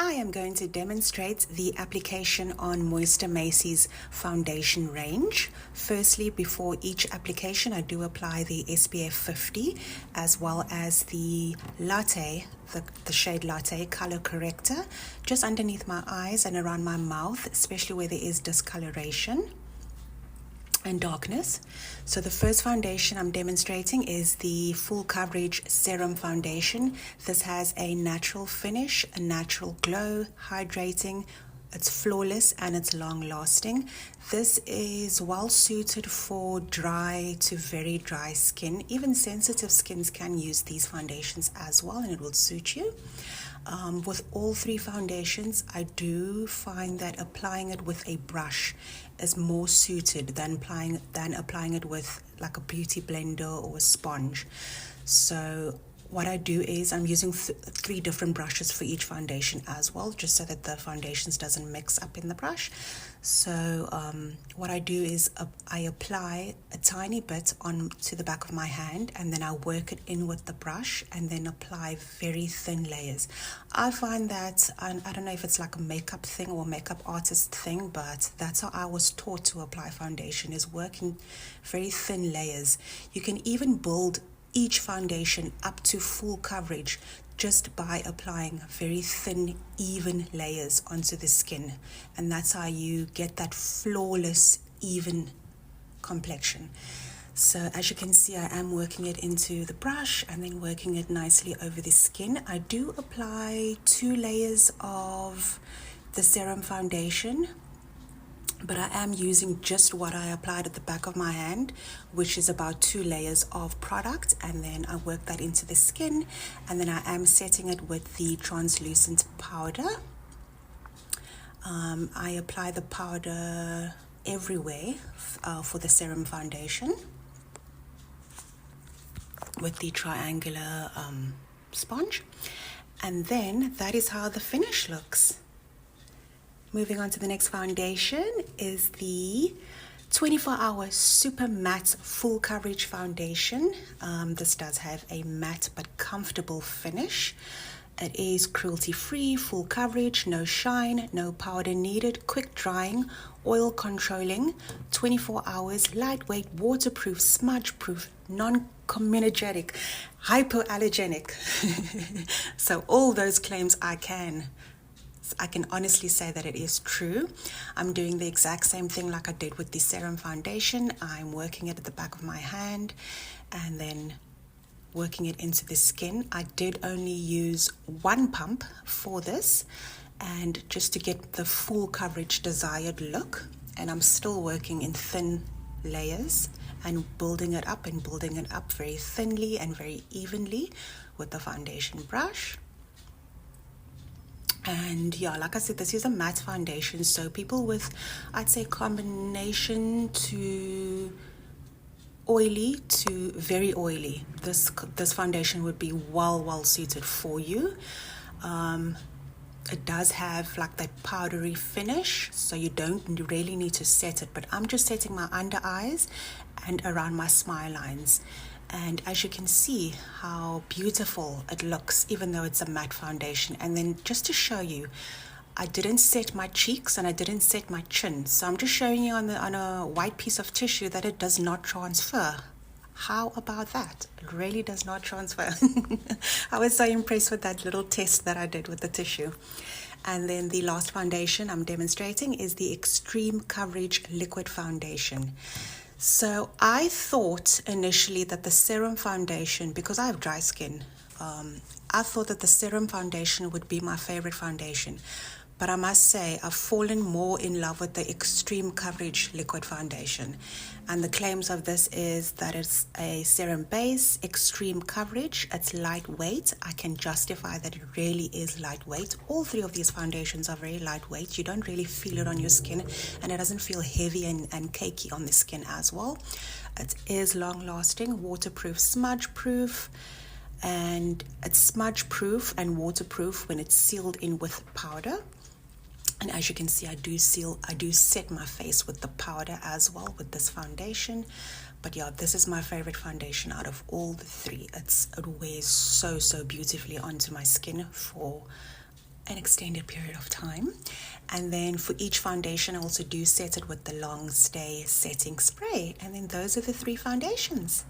I am going to demonstrate the application on Mooiste Meisie's foundation range. Firstly, before each application, I do apply the SPF 50 as well as the latte, the shade latte color corrector, just underneath my eyes and around my mouth, especially where there is discoloration and darkness. So the first foundation I'm demonstrating is the full coverage serum foundation. This has a natural finish, a natural glow, hydrating, it's flawless and it's long lasting. This is well suited for dry to very dry skin. Even sensitive skins can use these foundations as well, and it will suit you. With all three foundations, I do find that applying it with a brush is more suited than applying it with like a beauty blender or a sponge. So what I do is I'm using three different brushes for each foundation as well, just so that the foundations doesn't mix up in the brush. So what I do is I apply a tiny bit onto the back of my hand, and then I work it in with the brush and then apply very thin layers. I find that, I don't know if it's like a makeup thing or makeup artist thing, but that's how I was taught to apply foundation, is working very thin layers. You can even build each foundation up to full coverage just by applying very thin, even layers onto the skin, and that's how you get that flawless, even complexion. So as you can see, I am working it into the brush and then working it nicely over the skin. I do apply 2 layers of the serum foundation, but I am using just what I applied at the back of my hand, which is about 2 layers of product, and then I work that into the skin, and then I am setting it with the translucent powder. I apply the powder everywhere for the serum foundation with the triangular sponge, and then that is how the finish looks. Moving on to the next foundation is the 24-hour super matte full coverage foundation. This does have a matte but comfortable finish. It is cruelty free, full coverage, no shine, no powder needed, quick drying, oil controlling, 24 hours, lightweight, waterproof, smudge proof, non-comedogenic, hypoallergenic. So all those claims I can honestly say that it is true. I'm doing the exact same thing like I did with the serum foundation. I'm working it at the back of my hand and then working it into the skin. I did only use 1 pump for this, and just to get the full coverage desired look, and I'm still working in thin layers and building it up very thinly and very evenly with the foundation brush. And yeah, like I said, this is a matte foundation, so people with, I'd say, combination to oily to very oily, this foundation would be well suited for you. It does have like that powdery finish, so you don't really need to set it, but I'm just setting my under eyes and around my smile lines. And as you can see how beautiful it looks, even though it's a matte foundation. And then just to show you, I didn't set my cheeks and I didn't set my chin. So I'm just showing you on a white piece of tissue that it does not transfer. How about that? It really does not transfer. I was so impressed with that little test that I did with the tissue. And then the last foundation I'm demonstrating is the Extreme Coverage Liquid Foundation. So I thought initially that the serum foundation, because I have dry skin, I thought that the serum foundation would be my favorite foundation. But I must say, I've fallen more in love with the Extreme Coverage Liquid Foundation. And the claims of this is that it's a serum base, extreme coverage, it's lightweight. I can justify that it really is lightweight. All 3 of these foundations are very lightweight. You don't really feel it on your skin, and it doesn't feel heavy and cakey on the skin as well. It is long lasting, waterproof, smudge proof, and it's smudge proof and waterproof when it's sealed in with powder. And as you can see, I do set my face with the powder as well with this foundation. But yeah, this is my favorite foundation out of all the 3. It wears so beautifully onto my skin for an extended period of time. And then for each foundation, I also do set it with the Long Stay setting spray. And then those are the 3 foundations.